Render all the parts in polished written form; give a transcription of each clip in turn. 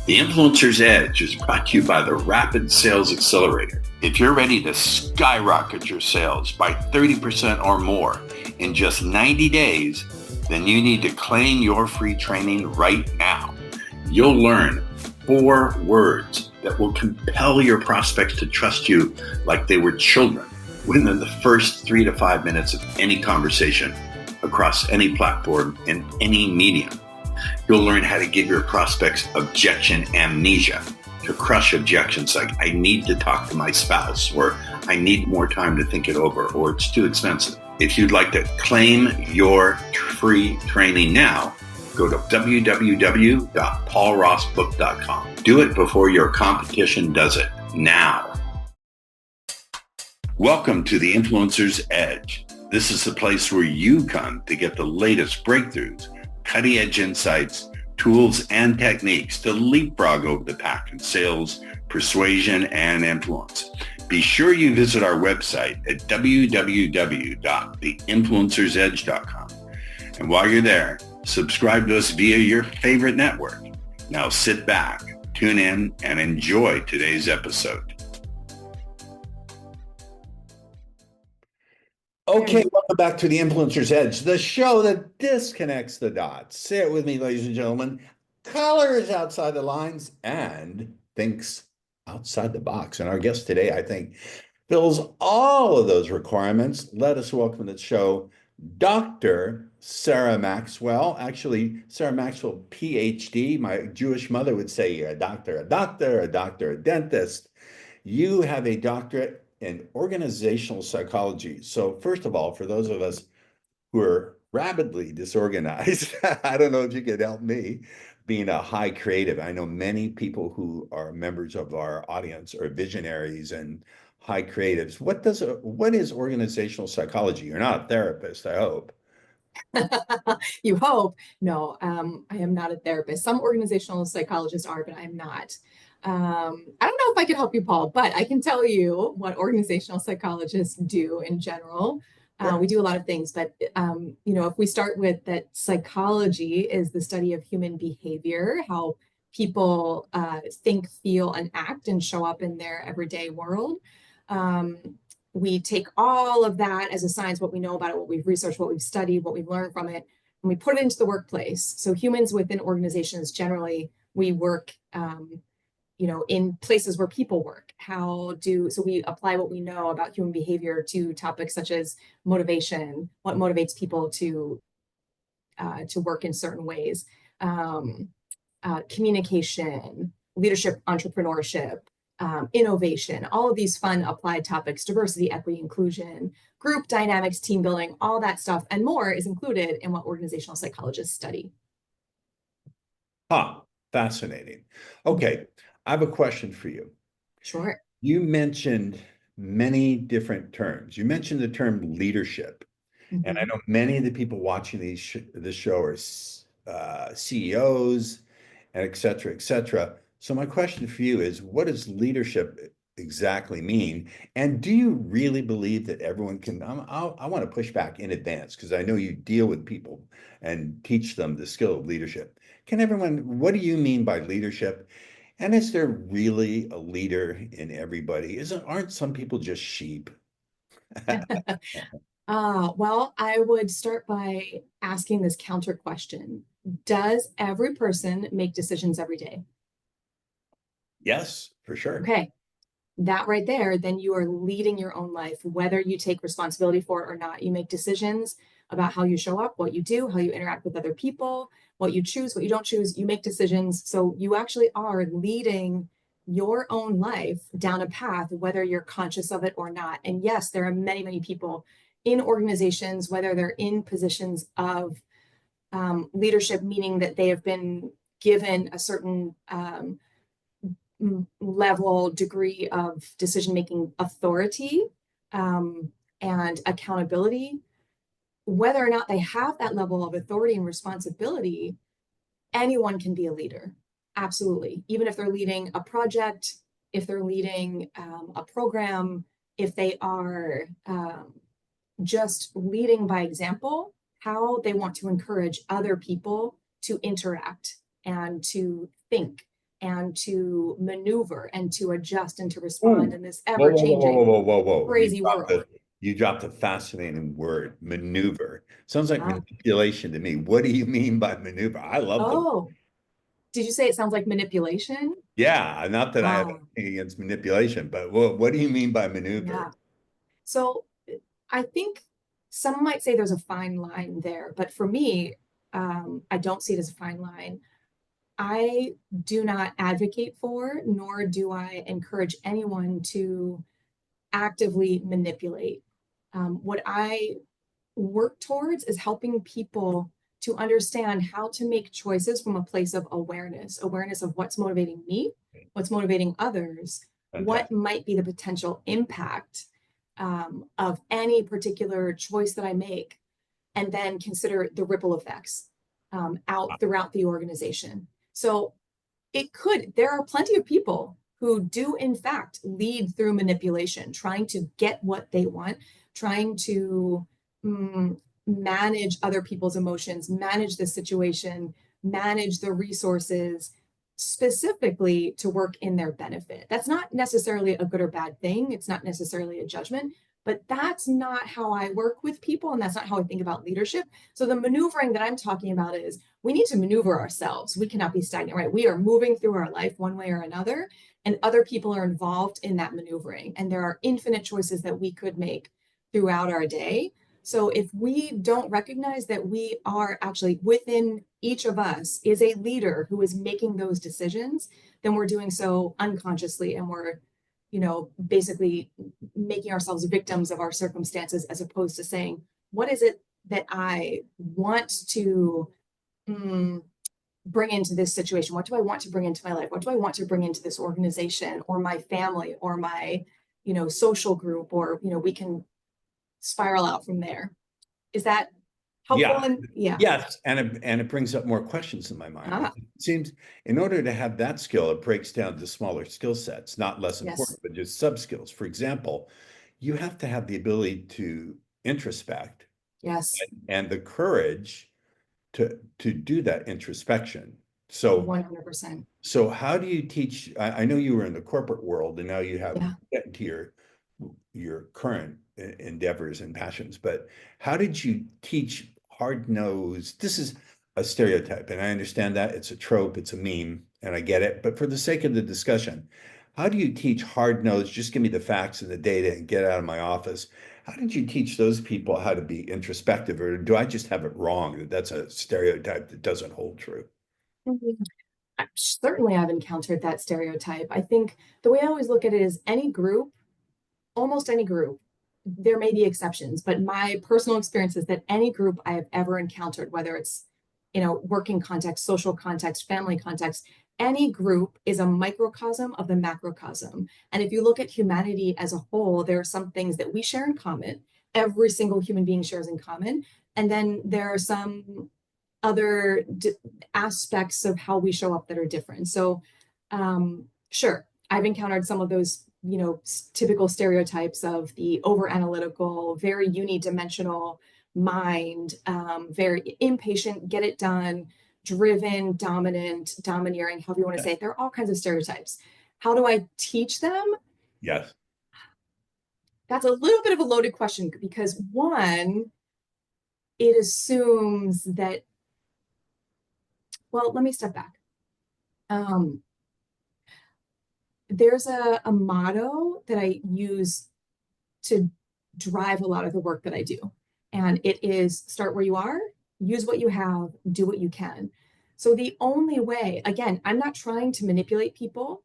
The Influencer's Edge is brought to you by the Rapid Sales Accelerator. If you're ready to skyrocket your sales by 30% or more in just 90 days, then you need to claim your free training right now. You'll learn 4 words that will compel your prospects to trust you like they were children within the first 3 to 5 minutes of any conversation across any platform and any medium. You'll learn how to give your prospects objection amnesia, to crush objections like, I need to talk to my spouse, or I need more time to think it over, or it's too expensive. If you'd like to claim your free training now, go to www.paulrossbook.com. Do it before your competition does it now. Welcome to the Influencer's Edge. This is the place where you come to get the latest breakthroughs, cutting-edge insights, tools, and techniques to leapfrog over the pack in sales, persuasion, and influence. Be sure you visit our website at www.theinfluencersedge.com. And while you're there, subscribe to us via your favorite network. Now sit back, tune in, and enjoy today's episode. Okay, welcome back to the Influencer's Edge, the show that disconnects the dots. Say it with me, ladies and gentlemen. Colors outside the lines and thinks outside the box. And our guest today, I think, fills all of those requirements. Let us welcome to the show Dr. Sarah Maxwell. Actually, Sarah Maxwell, PhD. My Jewish mother would say you're a doctor, a dentist. You have a doctorate in organizational psychology. So first of all, for those of us who are rapidly disorganized, I don't know if you could help me being a high creative. I know many people who are members of our audience are visionaries and high creatives. What is organizational psychology? You're not a therapist, I hope. You hope. No, I am not a therapist. Some organizational psychologists are, but I'm not. I don't know if I can help you, Paul, but I can tell you what organizational psychologists do in general. We do a lot of things, but if we start with that, psychology is the study of human behavior, how people think, feel, and act and show up in their everyday world. We take all of that as a science, what we know about it, what we've researched, what we've studied, what we've learned from it, and we put it into the workplace. So humans within organizations, generally, we work in places where people work. So we apply what we know about human behavior to topics such as motivation, what motivates people to work in certain ways, communication, leadership, entrepreneurship, innovation, all of these fun applied topics, diversity, equity, inclusion, group dynamics, team building, all that stuff and more is included in what organizational psychologists study. Fascinating. Okay. I have a question for you. Sure. You mentioned many different terms. You mentioned the term leadership. Mm-hmm. And I know many of the people watching this show are CEOs, and et cetera, et cetera. So my question for you is, what does leadership exactly mean? And do you really believe that everyone can, I want to push back in advance because I know you deal with people and teach them the skill of leadership. What do you mean by leadership? And is there really a leader in everybody? Aren't some people just sheep? Well, I would start by asking this counter question. Does every person make decisions every day? Yes, for sure. Okay. That right there, then you are leading your own life, whether you take responsibility for it or not. You make decisions about how you show up, what you do, how you interact with other people, what you choose, what you don't choose. You make decisions. So you actually are leading your own life down a path, whether you're conscious of it or not. And yes, there are many, many people in organizations, whether they're in positions of leadership, meaning that they have been given a certain level, degree of decision-making authority and accountability. Whether or not they have that level of authority and responsibility, anyone can be a leader. Absolutely. Even if they're leading a project, if they're leading a program, if they are just leading by example, how they want to encourage other people to interact and to think and to maneuver and to adjust and to respond Ooh. in this Whoa, whoa, whoa, whoa, ever-changing, whoa, whoa, whoa. crazy world. You dropped a fascinating word, maneuver. Sounds like Ah. manipulation to me. What do you mean by maneuver? I love the, Oh, did you say it sounds like manipulation? yeah, not that I have Ah, anything against manipulation, but what do you mean by maneuver? yeah. So I think some might say there's a fine line there, but for me, I don't see it as a fine line. I do not advocate for, nor do I encourage anyone to actively manipulate. What I work towards is helping people to understand how to make choices from a place of awareness, awareness of what's motivating me, what's motivating others, what Fantastic. might be the potential impact of any particular choice that I make, and then consider the ripple effects out throughout the organization. So there are plenty of people who do, in fact, lead through manipulation, trying to get what they want, trying to mm, manage other people's emotions, manage the situation, manage the resources, specifically to work in their benefit. That's not necessarily a good or bad thing. It's not necessarily a judgment, but that's not how I work with people. And that's not how I think about leadership. So the maneuvering that I'm talking about is we need to maneuver ourselves. We cannot be stagnant, right? We are moving through our life one way or another, and other people are involved in that maneuvering. And there are infinite choices that we could make throughout our day. So if we don't recognize that we are actually within each of us is a leader who is making those decisions, then we're doing so unconsciously and we're, basically making ourselves victims of our circumstances as opposed to saying, what is it that I want to bring into this situation? What do I want to bring into my life? What do I want to bring into this organization or my family or my, social group? Or, we can spiral out from there. Is that helpful? Yeah. And yeah. Yes, and it brings up more questions in my mind. Ah, It seems in order to have that skill, it breaks down to smaller skill sets, not less yes. important, but just sub skills. For example, you have to have the ability to introspect Yes. and the courage to do that introspection. So 100%. so how do you teach? I know you were in the corporate world and now you have Yeah. get into your current endeavors and passions, but how did you teach hard nosed? This is a stereotype, and I understand that it's a trope, it's a meme, and I get it. But for the sake of the discussion, how do you teach hard nosed? Just give me the facts and the data and get out of my office. How did you teach those people how to be introspective, or do I just have it wrong that that's a stereotype that doesn't hold true? Mhm. Certainly, I've encountered that stereotype. I think the way I always look at it is any group, almost any group, there may be exceptions, but my personal experience is that any group I have ever encountered, whether it's, working context, social context, family context, any group is a microcosm of the macrocosm. And if you look at humanity as a whole, there are some things that we share in common. Every single human being shares in common. And then there are some other aspects of how we show up that are different. So, sure, I've encountered some of those, typical stereotypes of the over analytical, very unidimensional mind, very impatient, get it done, driven, dominant, domineering, however you want to say it. There are all kinds of stereotypes. How do I teach them? Yes. That's a little bit of a loaded question because one, it assumes that, well, let me step back. Um, there's a motto that I use to drive a lot of the work that I do. And it is start where you are, use what you have, do what you can. So the only way, again, I'm not trying to manipulate people.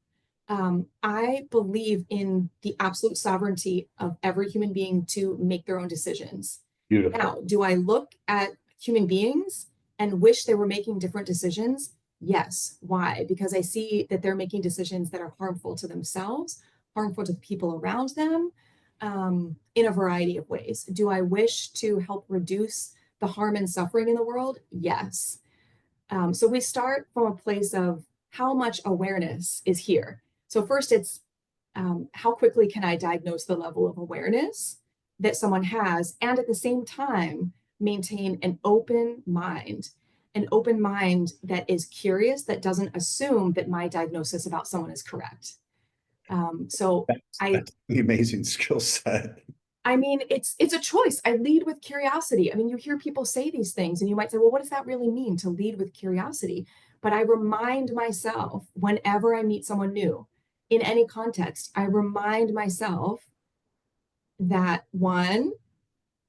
I believe in the absolute sovereignty of every human being to make their own decisions. Beautiful. Now, do I look at human beings and wish they were making different decisions? Yes. Why? Because I see that they're making decisions that are harmful to themselves, harmful to the people around them, in a variety of ways. Do I wish to help reduce the harm and suffering in the world? Yes. So we start from a place of how much awareness is here. So first, it's how quickly can I diagnose the level of awareness that someone has, and at the same time maintain an open mind. an open mind that is curious, that doesn't assume that my diagnosis about someone is correct. So I, That's the amazing skill set. I mean, it's a choice. I lead with curiosity. I mean, you hear people say these things, and you might say, well, what does that really mean to lead with curiosity? But I remind myself whenever I meet someone new in any context, I remind myself that one,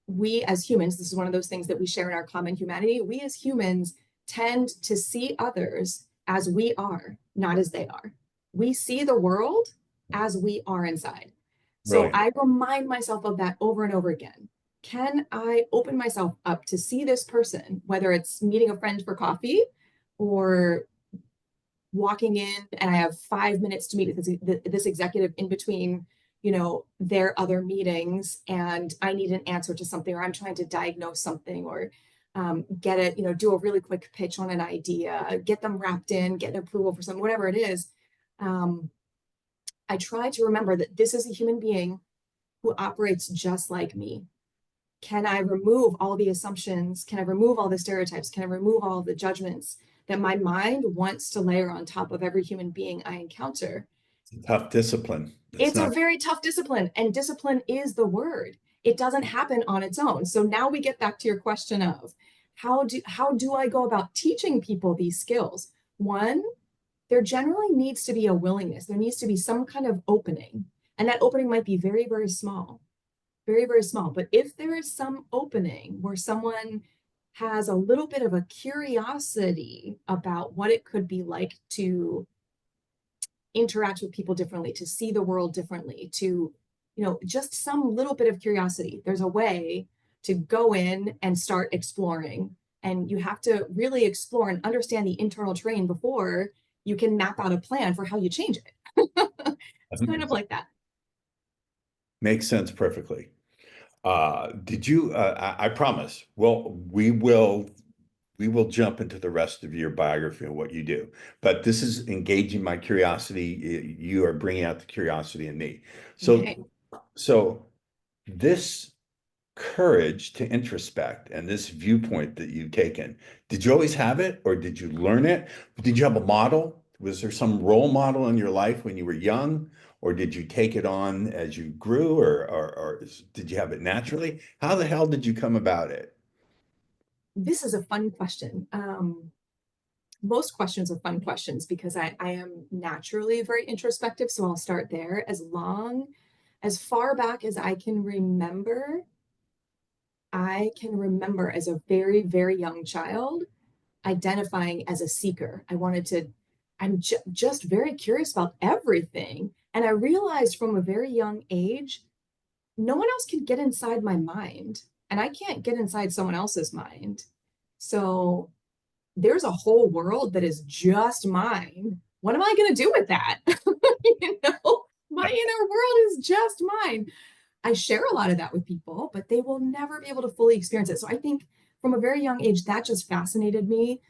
we as humans, this is one of those things that we share in our common humanity, we as humans tend to see others as we are, not as they are. We see the world as we are inside. So Brilliant. I remind myself of that over and over again. Can I open myself up to see this person, whether it's meeting a friend for coffee or walking in and I have 5 minutes to meet this executive in between, their other meetings, and I need an answer to something, or I'm trying to diagnose something, or get it, do a really quick pitch on an idea, get them wrapped in, get an approval for something, whatever it is. I try to remember that this is a human being who operates just like me. Can I remove all the assumptions? Can I remove all the stereotypes? Can I remove all the judgments that my mind wants to layer on top of every human being I encounter? It's a tough discipline. It's It's a not. very tough discipline, and discipline is the word. It doesn't happen on its own. So now we get back to your question of how do I go about teaching people these skills? One, there generally needs to be a willingness. There needs to be some kind of opening, and that opening might be very, very small, very, very small. But if there is some opening where someone has a little bit of a curiosity about what it could be like to interact with people differently, to see the world differently, to, just some little bit of curiosity, there's a way to go in and start exploring. And you have to really explore and understand the internal terrain before you can map out a plan for how you change it. It's kind of like that. Makes sense perfectly. Did you, I promise, well, we will jump into the rest of your biography and what you do, but this is engaging my curiosity. You are bringing out the curiosity in me. So, Okay. so this courage to introspect and this viewpoint that you've taken, did you always have it or did you learn it? Did you have a model? Was there some role model in your life when you were young? Or did you take it on as you grew, or did you have it naturally? How the hell did you come about it? This is a fun question. Most questions are fun questions because I am naturally very introspective. So I'll start there. As far back as I can remember as a very, very young child identifying as a seeker. I'm just very curious about everything. And I realized from a very young age, no one else can get inside my mind, and I can't get inside someone else's mind. So there's a whole world that is just mine. What am I going to do with that? My inner world is just mine. I share a lot of that with people, but they will never be able to fully experience it. So I think from a very young age, that just fascinated me.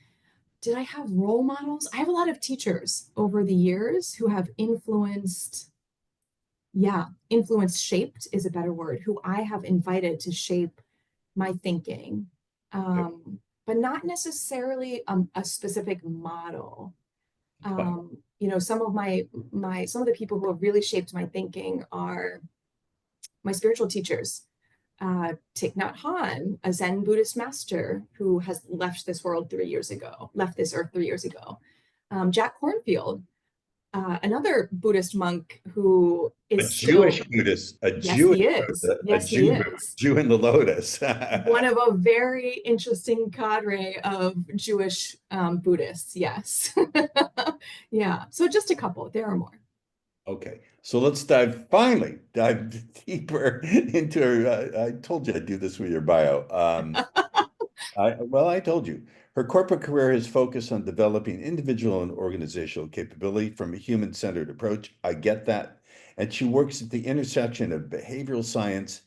Did I have role models? I have a lot of teachers over the years who have shaped is a better word, who I have invited to shape my thinking, but not necessarily a specific model. Some of some of the people who have really shaped my thinking are my spiritual teachers. Thich Nhat Hanh, a Zen Buddhist master who has left this earth 3 years ago. Jack Kornfield, another Buddhist monk who A is Jewish still, Buddhist, a yes, Jewish he is. Buddhist, a Yes, he Jew, is. Jew in the lotus. One of a very interesting cadre of Jewish Buddhists. Yes. Yeah. So just a couple. There are more. Okay, so let's finally dive deeper into I told you I'd do this with your bio. I told you. Her corporate career has focused on developing individual and organizational capability from a human-centered approach. I get that. And she works at the intersection of behavioral science,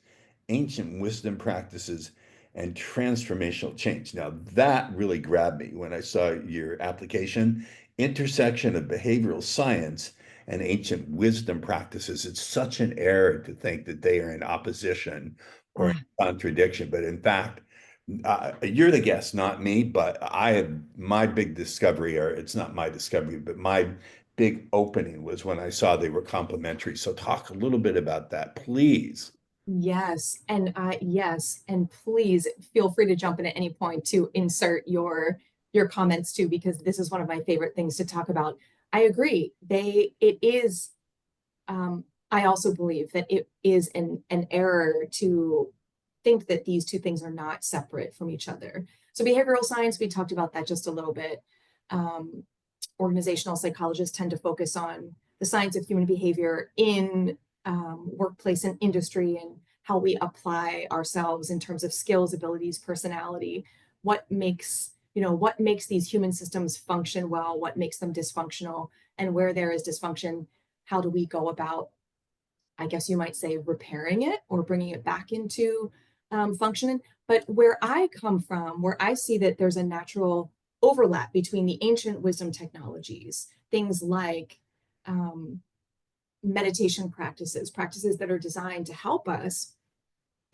ancient wisdom practices, and transformational change. Now, that really grabbed me when I saw your application. Intersection of behavioral science and ancient wisdom practices. It's such an error to think that they are in opposition or in Ah, contradiction, but in fact, You're the guest, not me, but I have my big discovery, or it's not my discovery, but my big opening was when I saw they were complementary. So talk a little bit about that, please. Yes, and please feel free to jump in at any point to insert your comments too, because this is one of my favorite things to talk about. I agree. It is I also believe that it is an error to think that these two things are not separate from each other. So behavioral science, we talked about that just a little bit. Um, Organizational psychologists tend to focus on the science of human behavior in workplace and industry and how we apply ourselves in terms of skills, abilities, personality, what makes these human systems function well, what makes them dysfunctional, and where there is dysfunction, how do we go about, I guess you might say, repairing it or bringing it back into functioning. But where I come from, where I see that there's a natural overlap between the ancient wisdom technologies, things like um, meditation practices, practices that are designed to help us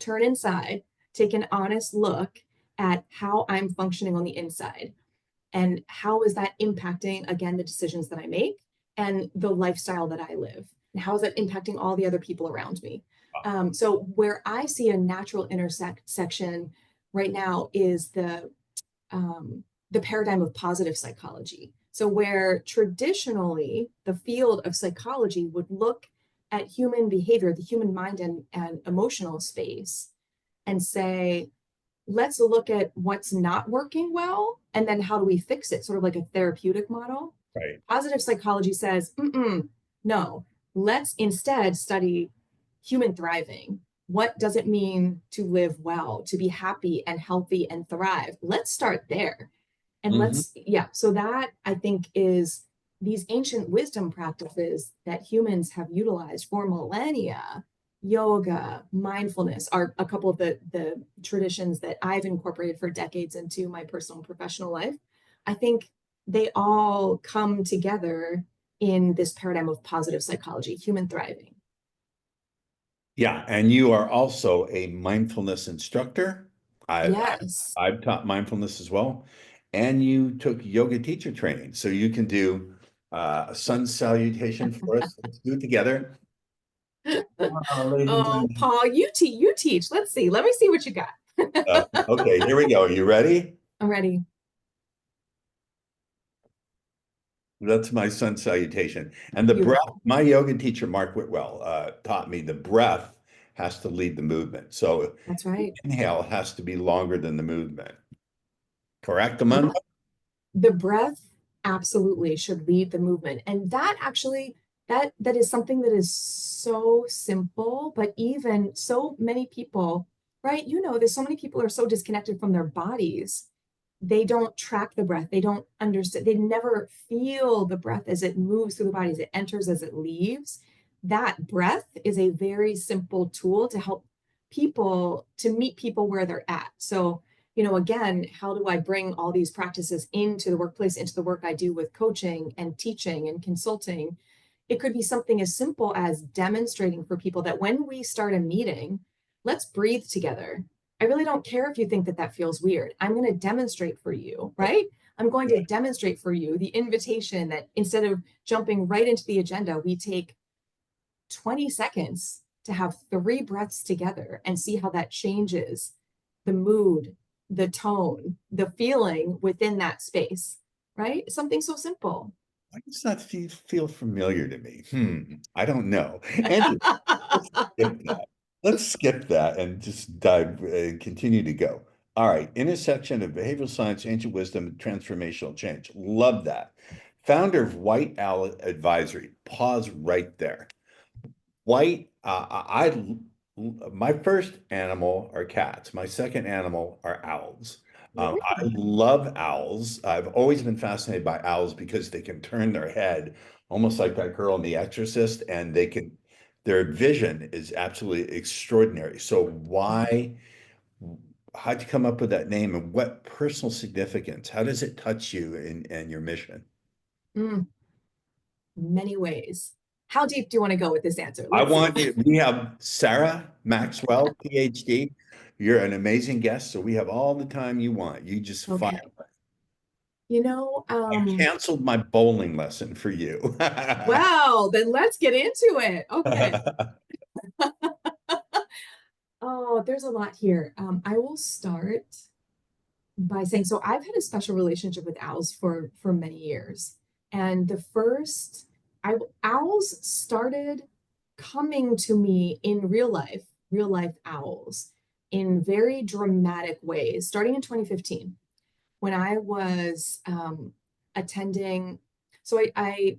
turn inside, take an honest look at how I'm functioning on the inside and how is that impacting, again, the decisions that I make and the lifestyle that I live, and how is that impacting all the other people around me. So where I see a natural intersection right now is the paradigm of positive psychology. So where traditionally the field of psychology would look at human behavior, the human mind and emotional space, and say, let's look at what's not working well and then how do we fix it, sort of like a therapeutic model. Right. Positive psychology says, no, let's instead study human thriving. What does it mean to live well, to be happy and healthy and thrive? Let's start there. And Mhm. so that I think is these ancient wisdom practices that humans have utilized for millennia. Yoga, mindfulness are a couple of the traditions that I've incorporated for decades into my personal and professional life. I think they all come together in this paradigm of positive psychology, human thriving. Yeah, and you are also a mindfulness instructor. Yes. I've taught mindfulness as well, and you took yoga teacher training, so you can do a sun salutation for us. Let's do it together. Ladies and Oh, gentlemen. Paul, you teach. Let's see. Let me see what you got. Okay, here we go. You ready? I'm ready. That's my sun salutation. And the breath, Beautiful. my yoga teacher, Mark Whitwell, taught me the breath has to lead the movement. So That's the right. inhale has to be longer than the movement. Correct, Yeah. Amanda? The breath absolutely should lead the movement. And that actually, that is something that is so simple, but even so many people, right? There's so many people are so disconnected from their bodies. They don't track the breath. They don't understand. They never feel the breath as it moves through the body, as it enters, as it leaves. That breath is a very simple tool to help people to meet people where they're at. So, again, how do I bring all these practices into the workplace, into the work I do with coaching and teaching and consulting? It could be something as simple as demonstrating for people that when we start a meeting, let's breathe together. I really don't care if you think that that feels weird. I'm going to demonstrate for you, right? I'm going to demonstrate for you the invitation that instead of jumping right into the agenda, we take 20 seconds to have three breaths together and see how that changes the mood, the tone, the feeling within that space, right? Something so simple. Why does that feel familiar to me? I don't know. Anyway, let's skip that. Let's skip that and just dive and continue to go. All right, intersection of behavioral science, ancient wisdom, and transformational change. Love that. Founder of White Owl Advisory. Pause right there. White, my first animal are cats. My second animal are owls. I love owls. I've always been fascinated by owls because they can turn their head almost like that girl in The Exorcist, and their vision is absolutely extraordinary. So how'd you come up with that name and what personal significance? How does it touch you in your mission? Mm, many ways. How deep do you want to go with this answer? Let's see. We have Sarah Maxwell, PhD. You're an amazing guest, so we have all the time you want. You just fire. Okay. You know, I canceled my bowling lesson for you. wow, then let's get into it. Okay. Oh, there's a lot here. I will start by saying, so I've had a special relationship with owls for many years. And the first owls started coming to me in real life owls in very dramatic ways, starting in 2015 when I was attending. So I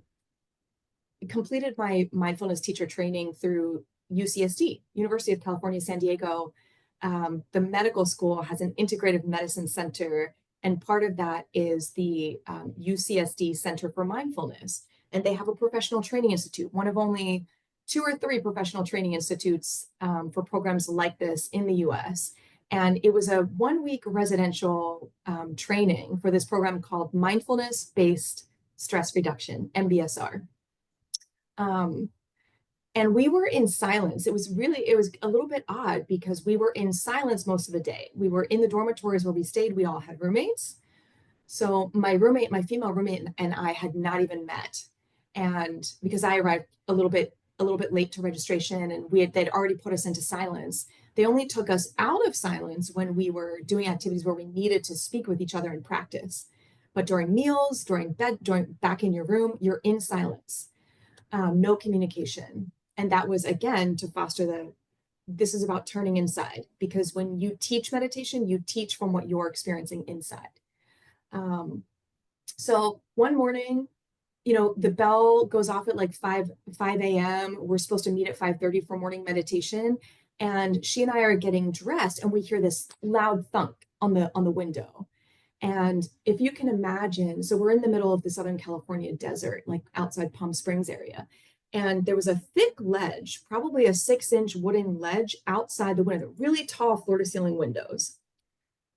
completed my mindfulness teacher training through UCSD, University of California, San Diego. The medical school has an integrative medicine center, and part of that is the UCSD Center for Mindfulness. And they have a professional training institute, one of only two or three professional training institutes for programs like this in the US. And it was a 1 week residential training for this program called Mindfulness Based Stress Reduction, MBSR. Um, and we were in silence. It was a little bit odd because we were in silence most of the day. We were in the dormitories where we stayed. We all had roommates. So my roommate, my female roommate, and I had not even met. And because I arrived a little bit late to registration, and they'd already put us into silence. They only took us out of silence when we were doing activities where we needed to speak with each other in practice. But during meals, during bed, during back in your room, you're in silence, no communication. And that was, again, to foster this is about turning inside, because when you teach meditation, you teach from what you're experiencing inside. So one morning, the bell goes off at like 5 a.m. We're supposed to meet at 5:30 for morning meditation. And she and I are getting dressed, and we hear this loud thunk on the window. And if you can imagine, so we're in the middle of the Southern California desert, like outside Palm Springs area. And there was a thick ledge, probably a 6-inch wooden ledge outside the window, really tall floor to ceiling windows.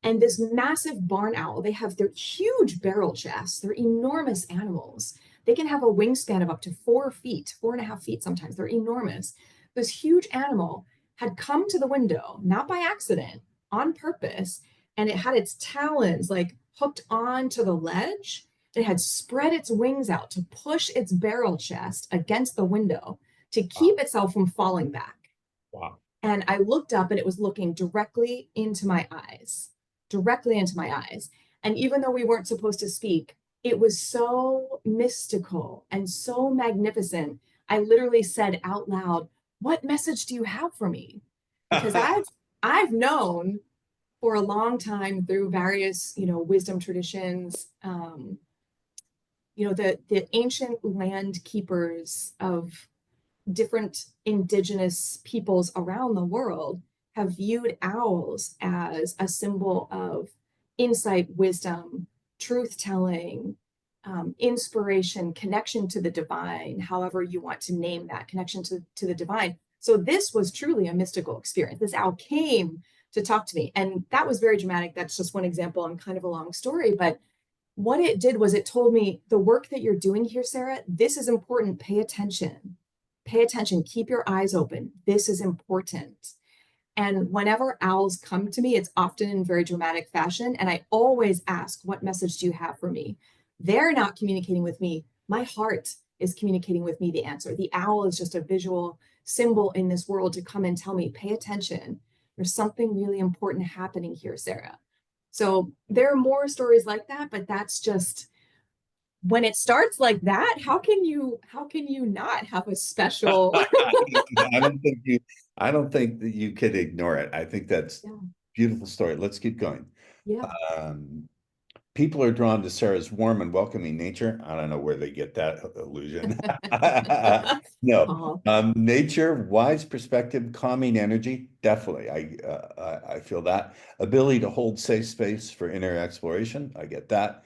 And this massive barn owl, they have their huge barrel chests. They're enormous animals. They can have a wingspan of up to 4 feet, 4.5 feet sometimes. They're enormous. This huge animal had come to the window, not by accident, on purpose, and it had its talons like hooked onto the ledge. It had spread its wings out to push its barrel chest against the window to keep itself from falling back. Wow. And I looked up, and it was looking directly into my eyes, directly into my eyes. And even though we weren't supposed to speak, it was so mystical and so magnificent. I literally said out loud, "What message do you have for me?" Because I've known for a long time through various, wisdom traditions, the ancient land keepers of different indigenous peoples around the world have viewed owls as a symbol of insight, wisdom, truth telling, inspiration, connection to the divine, however you want to name that, connection to the divine. So this was truly a mystical experience. This owl came to talk to me, and that was very dramatic. That's just one example and kind of a long story, but what it did was it told me, the work that you're doing here, Sarah, this is important. Pay attention. Pay attention. Keep your eyes open. This is important. And whenever owls come to me, it's often in very dramatic fashion. And I always ask, what message do you have for me? They're not communicating with me. My heart is communicating with me the answer. The owl is just a visual symbol in this world to come and tell me, pay attention. There's something really important happening here, Sarah. So there are more stories like that, but that's just when it starts like that, how can you not have a special I don't think that you could ignore it. I think that's yeah, beautiful story. Let's keep going. yeah. Um, People are drawn to Sarah's warm and welcoming nature. I don't know where they get that illusion. No, Paul. nature, wise perspective, calming energy. Definitely, I feel that ability to hold safe space for inner exploration. I get that.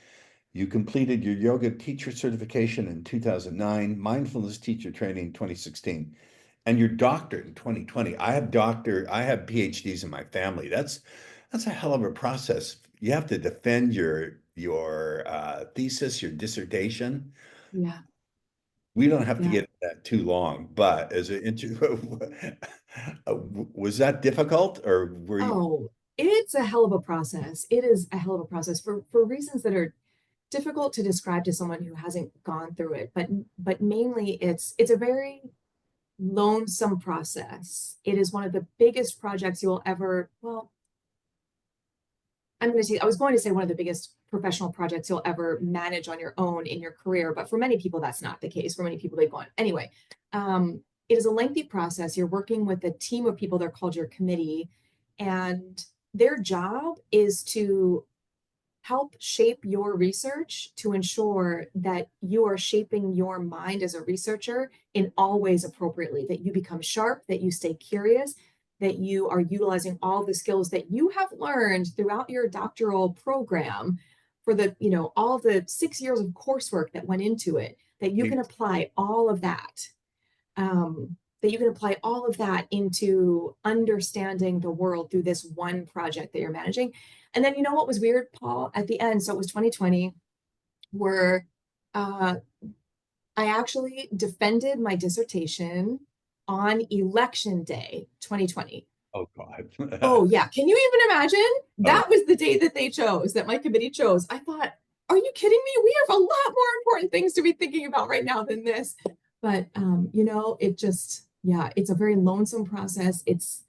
You completed your yoga teacher certification in 2009, mindfulness teacher training 2016, and your doctorate in 2020. I have PhDs in my family. That's a hell of a process. You have to defend your thesis, your dissertation. Yeah. We don't have to Yeah. get into that too long, but as an was that difficult or were you? Oh, it's a hell of a process. It is a hell of a process for reasons that are difficult to describe to someone who hasn't gone through it. But mainly it's a very lonesome process. It is one of the biggest projects you'll ever, well, I was going to say one of the biggest professional projects you'll ever manage on your own in your career, but for many people, that's not the case. For many people, they've gone. Anyway, it is a lengthy process. You're working with a team of people, they're called your committee, and their job is to help shape your research to ensure that you are shaping your mind as a researcher in all ways appropriately, that you become sharp, that you stay curious, that you are utilizing all the skills that you have learned throughout your doctoral program for the, all the 6 years of coursework that went into it, that you can apply all of that. That you can apply all of that into understanding the world through this one project that you're managing. And then, you know what was weird, Paul, at the end? So it was 2020, where uh, I actually defended my dissertation on election day 2020. Oh God. Oh, yeah. Can you even imagine? Oh, That was the day that they chose, that my committee chose. I thought, are you kidding me? We have a lot more important things to be thinking about right now than this. But it just, yeah, it's a very lonesome process. It's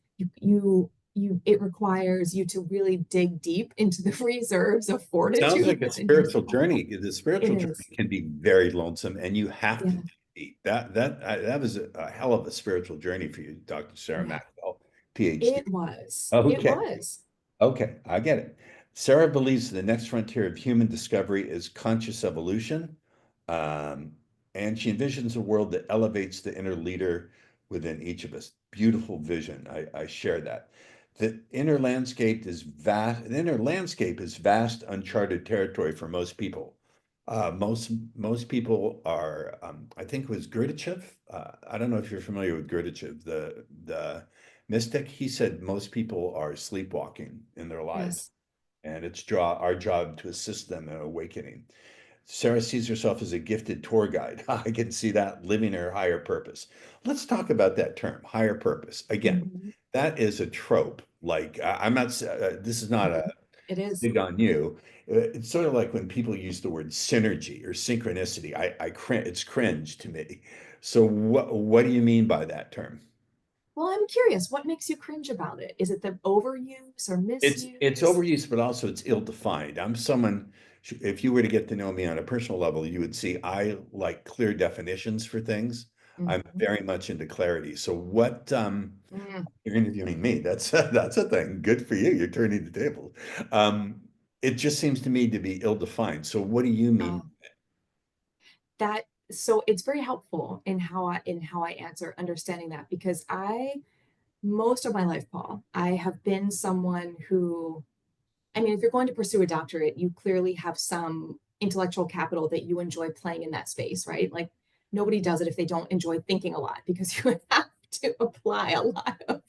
it requires you to really dig deep into the reserves of sounds fortitude like a within spiritual yourself. journey. The It spiritual journey is. can be very lonesome, and you have to Yeah. dig deep. That was a hell of a spiritual journey for you, Dr. Sarah Yeah. Maxwell, PhD. It was. It Okay. was. Okay, I get it. Sarah believes the next frontier of human discovery is conscious evolution, um, and she envisions a world that elevates the inner leader within each of us. Beautiful vision. I share that. The inner landscape is vast. The inner landscape is vast, uncharted territory for most people. Most people are. I think it was Gurdjieff. I don't know if you're familiar with Gurdjieff, the mystic. He said most people are sleepwalking in their lives, Yes. and it's our job to assist them in awakening. Sarah sees herself as a gifted tour guide. I can see that, living her higher purpose. Let's talk about that term, higher purpose. Again, Mhm. that is a trope. Like I'm not. This is not a Mhm. It is. dig on you. It's sort of like when people use the word synergy or synchronicity. It's cringe to me. So what do you mean by that term? Well, I'm curious, what makes you cringe about it? Is it the overuse or It's misuse? overuse, but also it's ill-defined. I'm someone, if you were to get to know me on a personal level, you would see I like clear definitions for things. I'm Mhm. very much into clarity. So Mm. you're interviewing me. That's a thing. Good for you. You're turning the table. Um, it just seems to me to be ill-defined. So what do you mean? Oh, that so it's very helpful in how I answer understanding that because I most of my life, Paul, I have been someone who, I mean, if you're going to pursue a doctorate, you clearly have some intellectual capital that you enjoy playing in that space, right? Like nobody does it if they don't enjoy thinking a lot because you have to apply a lot of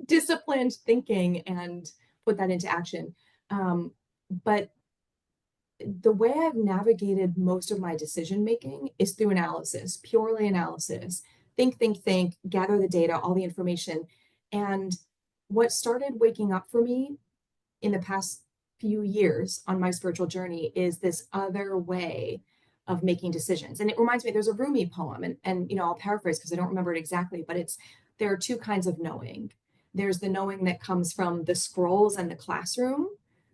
disciplined thinking and put that into action. But the way I've navigated most of my decision making is through analysis, purely analysis. Think, gather the data, all the information. And what started waking up for me in the past few years on my spiritual journey is this other way of making decisions. And it reminds me, there's a Rumi poem, and I'll paraphrase because I don't remember it exactly, but it's there are two kinds of knowing. There's the knowing that comes from the scrolls and the classroom,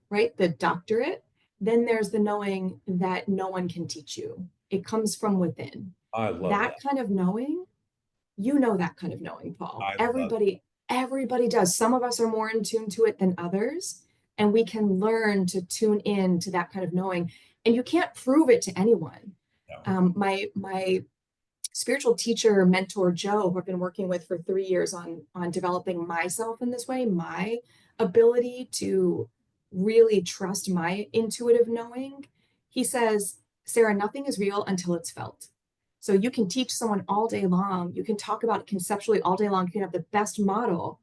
right? The doctorate. Then there's the knowing that no one can teach you. It comes from within. I love That that. kind of knowing, you know that kind of knowing, Paul. I love Everybody does. Some of us are more in tune to it than others, and we can learn to tune in to that kind of knowing. And you can't prove it to anyone. that. My spiritual teacher, mentor Joe, who I've been working with for 3 years on developing myself in this way, my ability to really trust my intuitive knowing. He says, Sarah, nothing is real until it's felt. So you can teach someone all day long, you can talk about it conceptually all day long, you can have the best model,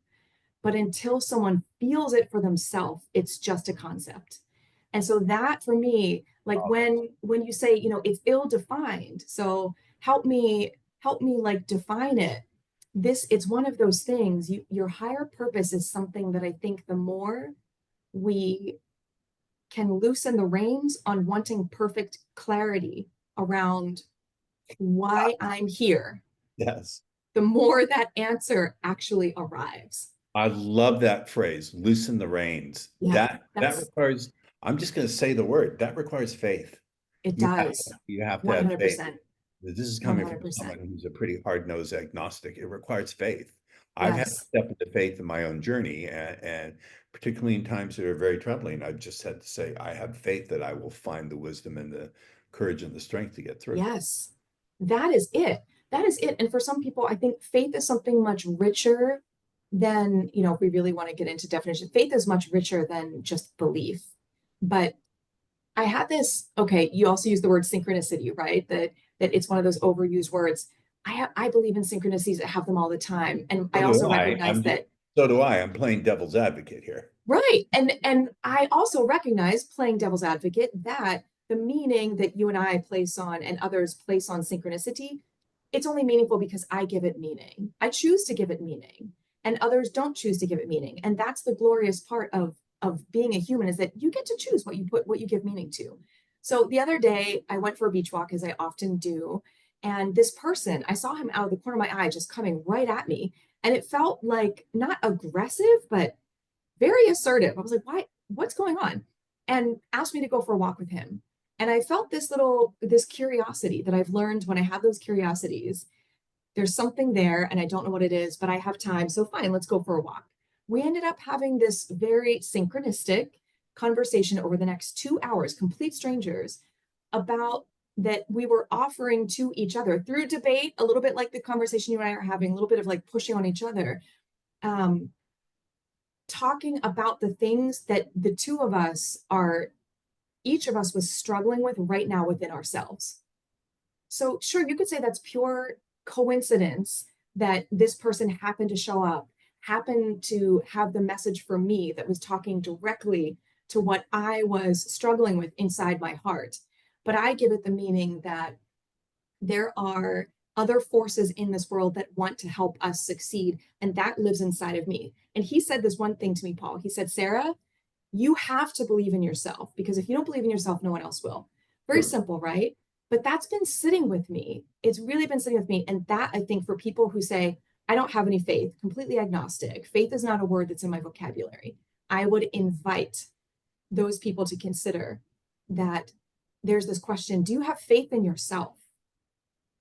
but until someone feels it for themselves, it's just a concept. And so that for me, like when you say, it's ill defined. So help me, help me like define it. It's one of those things. Your higher purpose is something that I think the more we can loosen the reins on wanting perfect clarity around why I'm here, Yes. the more that answer actually arrives. I love that phrase, loosen the reins. Yeah, That that's requires, I'm just going to say the word, that requires faith. it does. You have to have faith. 100%. This is coming from 100%. someone who's a pretty hard-nosed agnostic. It requires faith. I've had to Yes. step into faith in my own journey, and particularly in times that are very troubling, I've just had to say, I have faith that I will find the wisdom and the courage and the strength to get through. Yes. That is it. That is it. And for some people, I think faith is something much richer than, if we really want to get into definition, faith is much richer than just belief. But I had this, okay, you also use the word synchronicity, right? That it's one of those overused words. I believe in synchronicities. I have them all the time. And So I do also I. recognize that, So do I. I'm playing devil's advocate here. right. And I also recognize, playing devil's advocate, that the meaning that you and I place on and others place on synchronicity, it's only meaningful because I give it meaning. I choose to give it meaning, and others don't choose to give it meaning. And that's the glorious part of being a human, is that you get to choose what you give meaning to. So the other day I went for a beach walk, as I often do, and this person, I saw him out of the corner of my eye just coming right at me, and it felt like not aggressive, but very assertive. I was like, why? What's going on? And asked me to go for a walk with him. And I felt this curiosity that I've learned when I have those curiosities. There's something there, and I don't know what it is, but I have time. So fine, let's go for a walk. We ended up having this very synchronistic conversation over the next 2 hours, complete strangers, about that we were offering to each other through debate, a little bit like the conversation you and I are having, a little bit of like pushing on each other. Um, Talking about the things that the two of us are, each of us was struggling with right now within ourselves. So, sure, you could say that's pure coincidence that this person happened to show up, happened to have the message for me that was talking directly to what I was struggling with inside my heart. But I give it the meaning that there are other forces in this world that want to help us succeed, and that lives inside of me. And he said this one thing to me, Paul. He said, Sarah, you have to believe in yourself, because if you don't believe in yourself, no one else will. Very simple, right? But that's been sitting with me. It's really been sitting with me. And that, I think, for people who say, I don't have any faith, completely agnostic, faith is not a word that's in my vocabulary, I would invite those people to consider that there's this question: do you have faith in yourself?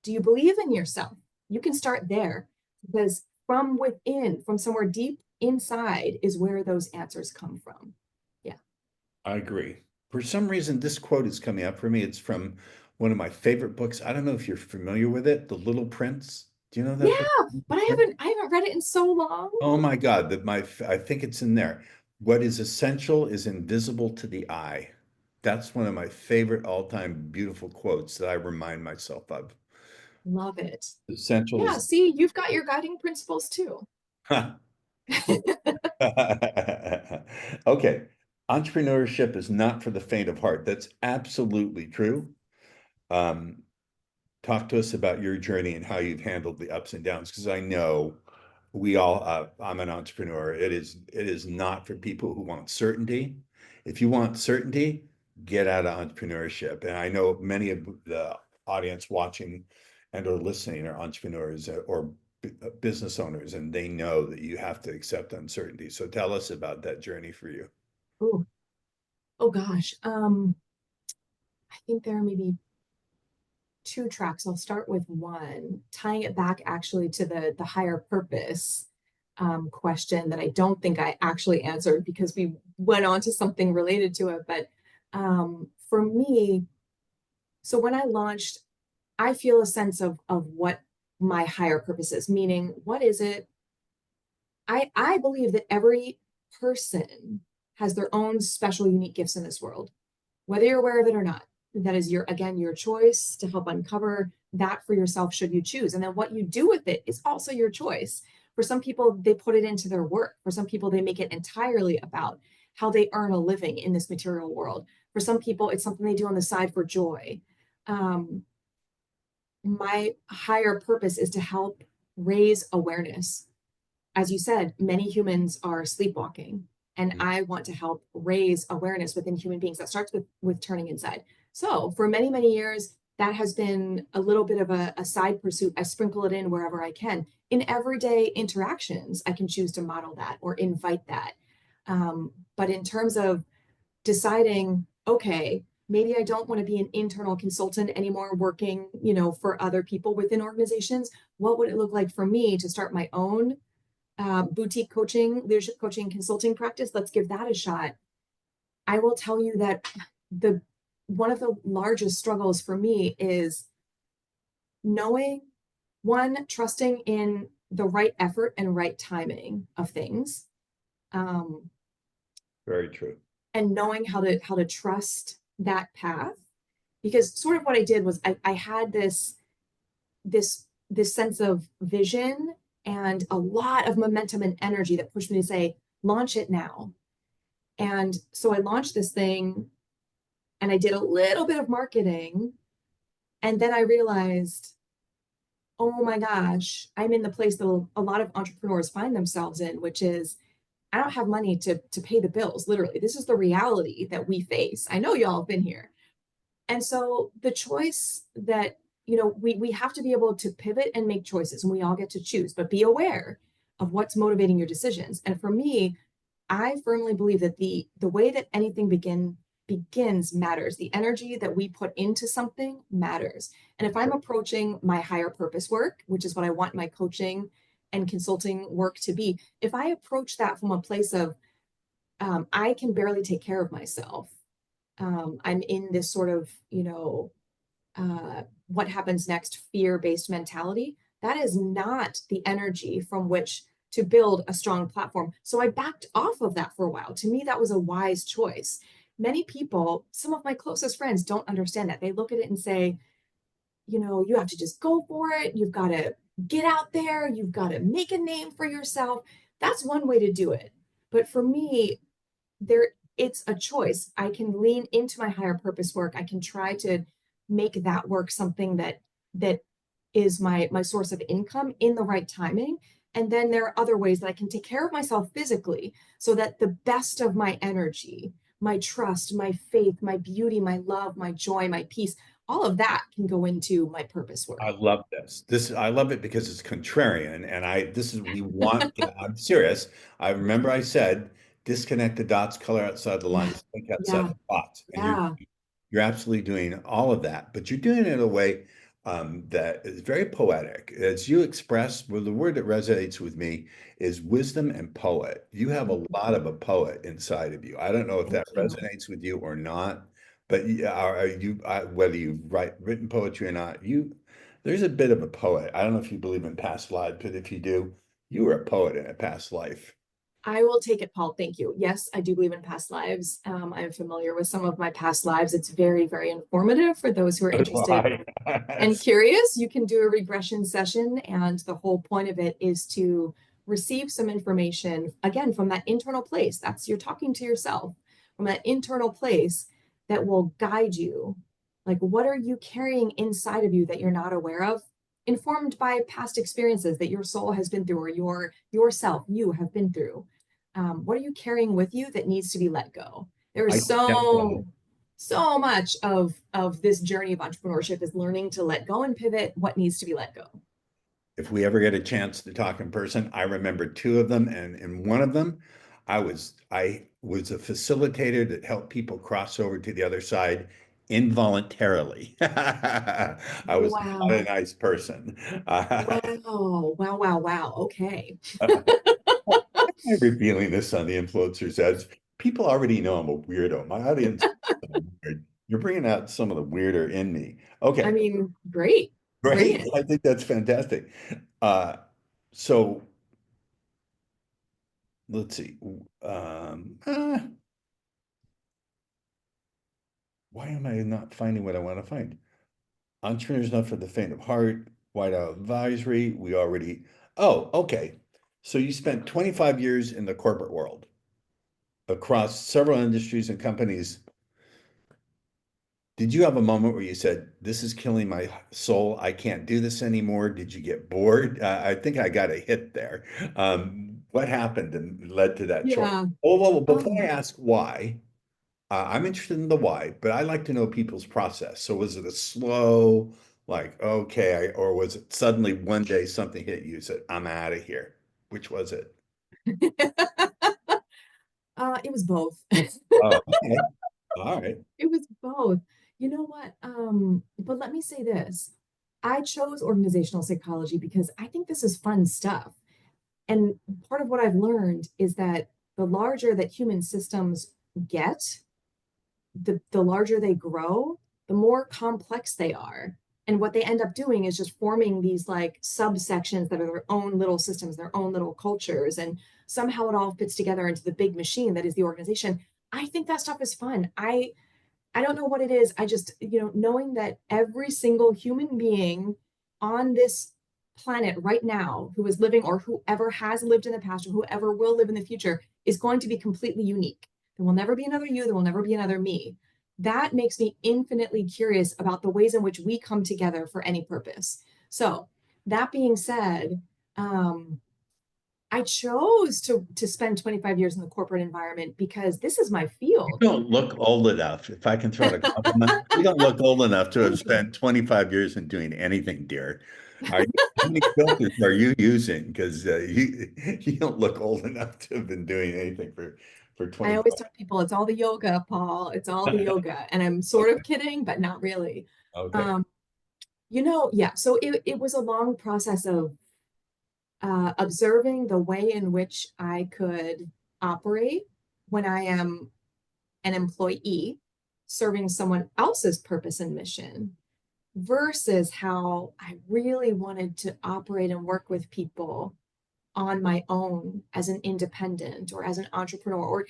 Do you believe in yourself? You can start there, because from within, from somewhere deep inside, is where those answers come from. Yeah. I agree. For some reason, this quote is coming up for me. It's from one of my favorite books. I don't know if you're familiar with it, The Little Prince. Do you know that book? Yeah, but I haven't read it in so long. Oh my God, I think it's in there. What is essential is invisible to the eye. That's one of my favorite all-time beautiful quotes that I remind myself of. Love it. Essential Yeah, is see, you've got your guiding principles too. okay. Entrepreneurship is not for the faint of heart. That's absolutely true. Um, Talk to us about your journey and how you've handled the ups and downs, because I know I'm an entrepreneur. It is not for people who want certainty. If you want certainty, get out of entrepreneurship. And I know many of the audience watching and or listening are entrepreneurs or business owners, and they know that you have to accept uncertainty. So tell us about that journey for you. Ooh, oh gosh. I think there are maybe two tracks. I'll start with one, tying it back actually to the higher purpose question that I don't think I actually answered, because we went on to something related to it. But for me, so when I launched, I feel a sense of what my higher purpose is, meaning what is it? I believe that every person has their own special, unique gifts in this world, whether you're aware of it or not. That is your choice to help uncover that for yourself, should you choose. And then what you do with it is also your choice. For some people, they put it into their work. For some people, they make it entirely about how they earn a living in this material world. For some people, it's something they do on the side for joy. Um, my higher purpose is to help raise awareness. As you said, many humans are sleepwalking, and I want to help raise awareness within human beings. That starts with turning inside. So for many, many years, that has been a little bit of a side pursuit. I sprinkle it in wherever I can. In everyday interactions, I can choose to model that or invite that. But in terms of deciding, okay, maybe I don't want to be an internal consultant anymore, working, for other people within organizations. What would it look like for me to start my own boutique coaching, leadership coaching, consulting practice? Let's give that a shot. I will tell you that the one of the largest struggles for me is knowing, one, trusting in the right effort and right timing of things, um, Very true. and knowing how to trust that path. Because sort of what I did was I had this sense of vision and a lot of momentum and energy that pushed me to say, launch it now. And so I launched this thing and I did a little bit of marketing. And then I realized, oh my gosh, I'm in the place that a lot of entrepreneurs find themselves in, which is I don't have money to pay the bills. Literally, this is the reality that we face. I know y'all have been here. And so the choice that, we have to be able to pivot and make choices, and we all get to choose, but be aware of what's motivating your decisions. And for me, I firmly believe that the way that anything begins matters. The energy that we put into something matters. And if I'm approaching my higher purpose work, which is what I want my coaching and consulting work to be, if I approach that from a place of I can barely take care of myself, I'm in this sort of, what happens next fear-based mentality. That is not the energy from which to build a strong platform. So I backed off of that for a while. To me, that was a wise choice. Many people, some of my closest friends, don't understand that. They look at it and say, you have to just go for it. You've got to get out there. You've got to make a name for yourself. That's one way to do it. But for me, it's a choice. I can lean into my higher purpose work. I can try to make that work something that is my source of income in the right timing. And then there are other ways that I can take care of myself physically so that the best of my energy, my trust, my faith, my beauty, my love, my joy, my peace, all of that can go into my purpose work. I love this. I love it because it's contrarian, and we want. I'm serious. I remember I said, disconnect the dots, color outside the Yeah, lines, think outside yeah, the box, and yeah. you're absolutely doing all of that, but you're doing it in a way that is very poetic. As you express, well, the word that resonates with me is wisdom and poet. You have a lot of a poet inside of you. I don't know if Thank that you. resonates with you or not, but are you, whether you've written poetry or not, there's a bit of a poet. I don't know if you believe in past lives, but if you do, you were a poet in a past life. I will take it, Paul. Thank you. Yes, I do believe in past lives. I'm familiar with some of my past lives. It's very, very informative for those who are interested Why? and curious. You can do a regression session, and the whole point of it is to receive some information, again, from that internal place. That's you're talking to yourself from that internal place that will guide you. Like, what are you carrying inside of you that you're not aware of? Informed by past experiences that your soul has been through, or you have been through. What are you carrying with you that needs to be let go? There I is think that, so much of this journey of entrepreneurship is learning to let go and pivot what needs to be let go. if we ever get a chance to talk in person, I remember two of them, and in one of them, I was a facilitator that helped people cross over to the other side involuntarily. I was not a Wow. nice person. Wow. Wow. Wow. Wow. Okay. I'm revealing this on the influencers as people already know I'm a weirdo. My audience, weird. You're bringing out some of the weirder in me. I Okay, mean, great. Bring great. it. I think that's fantastic. Uh, so let's see. Why am I not finding what I want to find? Entrepreneur's not for the faint of heart. White Out Advisory. Oh, okay. So you spent 25 years in the corporate world across several industries and companies. Did you have a moment where you said, "This is killing my soul. I can't do this anymore"? Did you get bored? I think I got a hit there. What happened and led to that choice? Yeah. Oh, well, before I Um, ask why, I'm interested in the why, but I like to know people's process. So was it a slow, like, okay, or was it suddenly one day something hit you, said, "I'm out of here"? Which was it? it was both. Oh, okay. All right. It was both. You know what? But let me say this. I chose organizational psychology because I think this is fun stuff. And part of what I've learned is that the larger that human systems get, the larger they grow, the more complex they are. And what they end up doing is just forming these like subsections that are their own little systems, their own little cultures, and somehow it all fits together into the big machine that is the organization. I think that stuff is fun. I don't know what it is. I just, knowing that every single human being on this planet right now who is living or whoever has lived in the past or whoever will live in the future is going to be completely unique. There will never be another you, there will never be another me. That makes me infinitely curious about the ways in which we come together for any purpose. So, that being said, I chose to spend 25 years in the corporate environment because this is my You field. don't look old enough, if I can throw in a compliment. You don't look old enough to have Thank you. spent 25 years in doing anything, dear. Are you, how many filters are you using? Because you don't look old enough to have been doing anything for I always 25. tell people it's all the yoga, Paul. It's all the yoga. And I'm sort Okay. of kidding, but not really. Okay. Um, yeah. So it was a long process of observing the way in which I could operate when I am an employee serving someone else's purpose and mission versus how I really wanted to operate and work with people on my own as an independent or as an entrepreneur. Or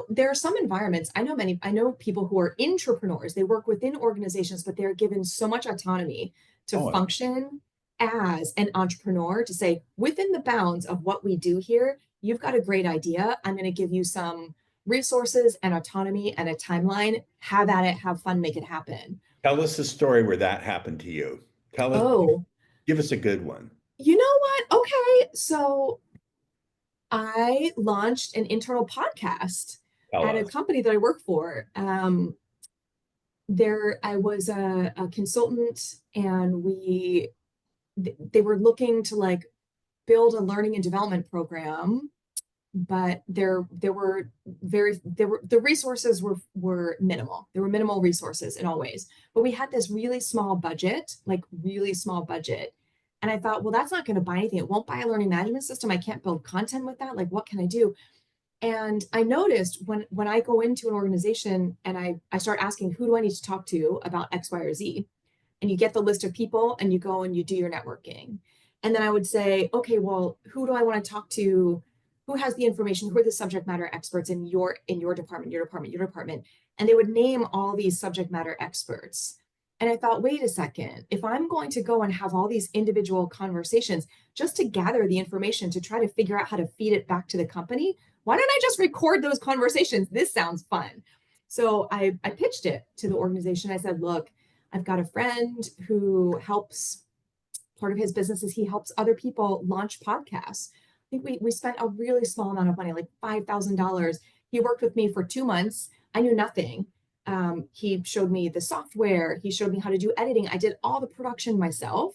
there are some environments, I know people who are entrepreneurs. They work within organizations, but they're given so much autonomy to Oh, function as an entrepreneur, to say within the bounds of what we do here, you've got a great idea, I'm going to give you some resources and autonomy and a timeline. Have at it, have fun, make it happen. tell us a story where that happened to you. Tell us, Oh, give us a good one. you know what? Okay, so I launched an internal podcast Tell at a us. company that I work for. There, I was a consultant, and they were looking to like build a learning and development program, but the resources were minimal. There were minimal resources in all ways. But we had this really small budget, like really small budget. And I thought, well, that's not going to buy anything. It won't buy a learning management system. I can't build content with that. Like, what can I do? And I noticed when I go into an organization and I start asking, who do I need to talk to about X, Y, or Z? And you get the list of people and you go and you do your networking. And then I would say, okay, well, who do I want to talk to? Who has the information? Who are the subject matter experts in your department, your department, your department? And they would name all these subject matter experts. And I thought, wait a second, if I'm going to go and have all these individual conversations just to gather the information to try to figure out how to feed it back to the company, why don't I just record those conversations? This sounds fun. So I pitched it to the organization. I said, look, I've got a friend who helps, part of his business is he helps other people launch podcasts. I think we spent a really small amount of money, like $5,000. He worked with me for 2 months. I knew nothing. He showed me the software. He showed me how to do editing. I did all the production myself.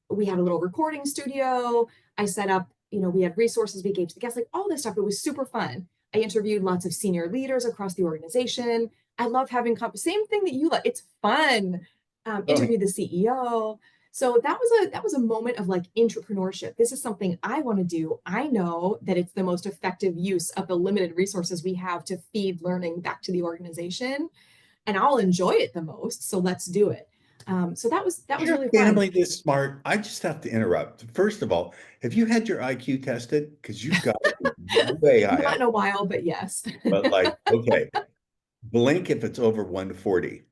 We had a little recording studio. I set up, we had resources we gave to the guests, like all this stuff. It was super fun. I interviewed lots of senior leaders across the organization. I love having same thing that you like. It's fun. Oh, Interview the CEO. So that was a moment of like entrepreneurship. This is something I want to do. I know that it's the most effective use of the limited resources we have to feed learning back to the organization, and I'll enjoy it the most. So let's do it. So that was your really fun. family this smart. I just have to interrupt. First of all, have you had your IQ tested? Because you've got it way high Not in up. a while, but yes. But like, okay, blink if it's over 140.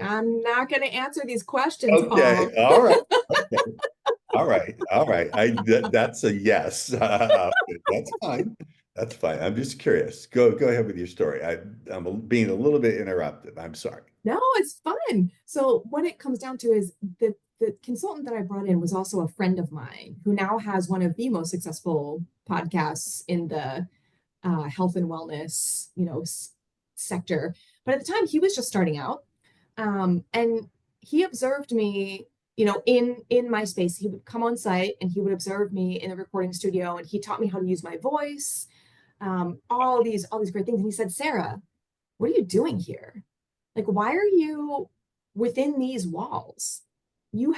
I'm not going to answer these questions, Okay, Paul. all right. Okay. All right, all right. That's a yes. That's fine. That's fine. I'm just curious. Go ahead with your story. I'm being a little bit interruptive. I'm sorry. No, it's fun. So what it comes down to is the consultant that I brought in was also a friend of mine who now has one of the most successful podcasts in the health and wellness, sector. But at the time, he was just starting out, and he observed me, in my space. He would come on site and he would observe me in the recording studio, and he taught me how to use my voice, all these great things. And he said, "Sarah, what are you doing here? Like, why are you within these walls?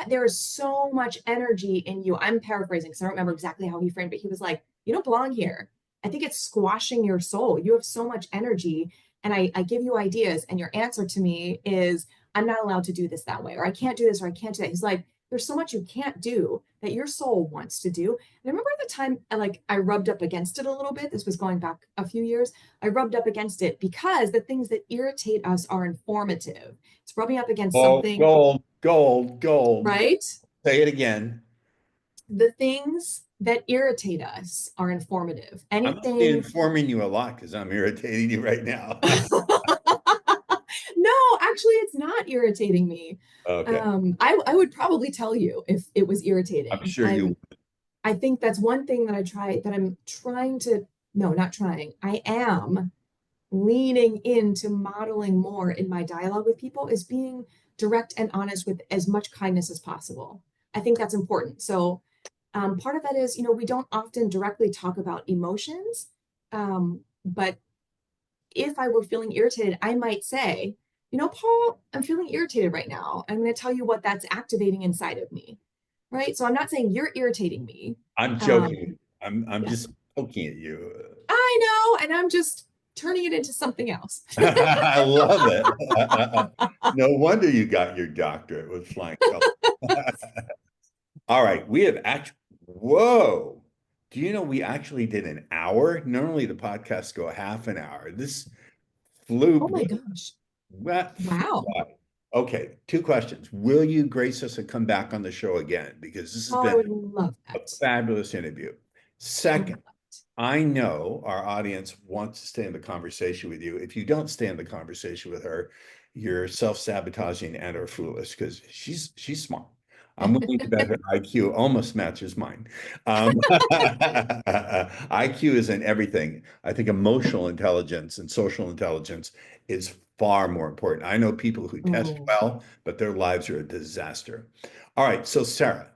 There is so much energy in you." I'm paraphrasing because I don't remember exactly how he framed it. He was like, "You don't belong here. I think it's squashing your soul. You have so much energy, and I give you ideas, and your answer to me is, I'm not allowed to do this that way, or I can't do this, or I can't do that." He's like, "There's so much you can't do that your soul wants to do." And I remember at the time, I rubbed up against it a little bit. This was going back a few years. I rubbed up against it because the things that irritate us are informative. It's rubbing up against Oh, something, gold, gold, gold. right? Say it again. The things that irritate us are informative. I must be Anything. informing you a lot because I'm irritating you right now. No, actually, it's not irritating me. Okay. I would probably tell you if it was I'm irritating. sure you. I think that's one thing that I'm trying to, no, not trying. I am leaning into modeling more in my dialogue with people is being direct and honest with as much kindness as possible. I think that's important. So part of that is, we don't often directly talk about emotions, but if I were feeling irritated, I might say, "Paul, I'm feeling irritated right now. I'm going to tell you what that's activating inside of me." Right. So I'm not saying you're irritating me. I'm Um, joking. I'm yeah, just poking at you. I know. And I'm just turning it into something else. I love it. No wonder you got your doctorate with flying colors. All right, we have actually, whoa. Do you know we actually did an hour? Normally the podcasts go a half an hour. This flew, Oh my gosh. what flew Wow. by. Okay, two questions. Will you grace us and come back on the show again? Because this has Oh, I been would love a that. fabulous interview. I would Second, love I know our audience wants to stay in the conversation with you. If you don't stay in the conversation with her, you're self-sabotaging and or foolish because she's smart. I'm willing to bet her IQ almost matches mine. IQ isn't everything. I think emotional intelligence and social intelligence is far more important. I know people who test Oh, well, but their lives are a disaster. All right, so Sarah,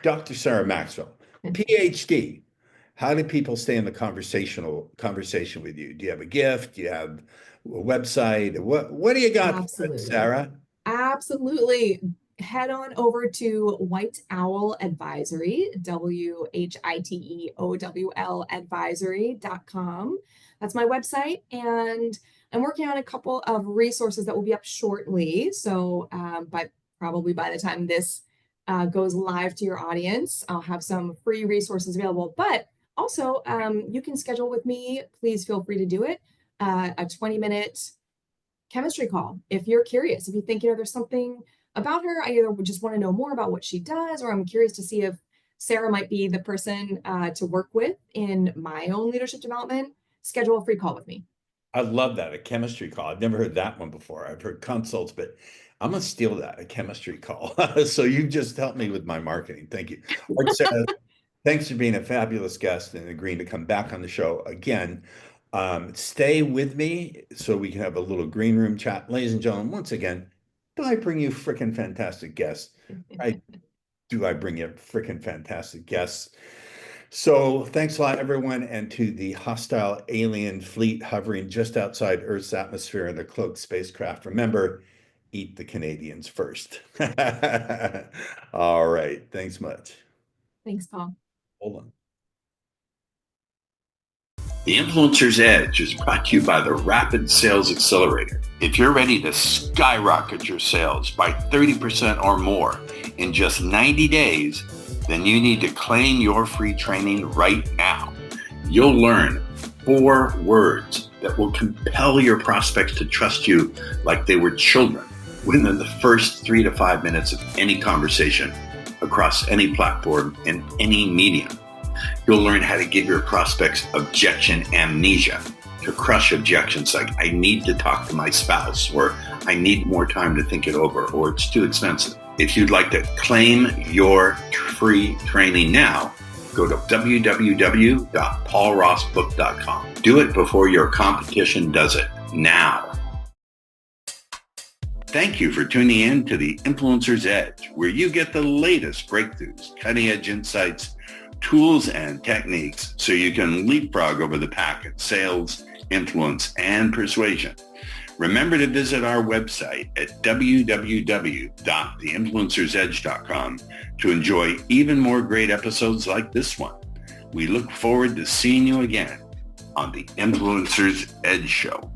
Dr. Sarah Maxwell, PhD. How do people stay in the conversation with you? Do you have a gift? Do you have a website? What do you got for us, absolutely. Sarah? Absolutely. Head on over to White Owl Advisory, WHITEOWL advisory.com. That's my website. And I'm working on a couple of resources that will be up shortly. So, probably by the time this goes live to your audience, I'll have some free resources available. But also, you can schedule with me. Please feel free to do it. A 20-minute chemistry call. If you're curious, if you think, there's something about her, I either just want to know more about what she does, or I'm curious to see if Sarah might be the person to work with in my own leadership development, schedule a free call with me. I love that, a chemistry call. I've never heard that one before. I've heard consults, but I'm gonna steal that, a chemistry call. So you just helped me with my marketing. Thank you. All right, Sarah, thanks for being a fabulous guest and agreeing to come back on the show again. Stay with me so we can have a little green room chat. Ladies and gentlemen, once again, do I bring you freaking fantastic guests? I do I bring you freaking fantastic guests? So thanks a lot, everyone, and to the hostile alien fleet hovering just outside Earth's atmosphere in the cloaked spacecraft. Remember, eat the Canadians first. All right. Thanks much. Thanks, Paul. Hold on. The Influencer's Edge is brought to you by the Rapid Sales Accelerator. If you're ready to skyrocket your sales by 30% or more in just 90 days, then you need to claim your free training right now. You'll learn 4 words that will compel your prospects to trust you like they were children within the first 3 to 5 minutes of any conversation across any platform in any medium. You'll learn how to give your prospects objection amnesia, to crush objections like, I need to talk to my spouse, or I need more time to think it over, or it's too expensive. If you'd like to claim your free training now, go to www.paulrossbook.com. Do it before your competition does it now. Thank you for tuning in to the Influencer's Edge, where you get the latest breakthroughs, cutting-edge insights, tools, and techniques so you can leapfrog over the pack in sales, influence, and persuasion. Remember to visit our website at www.theinfluencersedge.com to enjoy even more great episodes like this one. We look forward to seeing you again on the Influencer's Edge Show.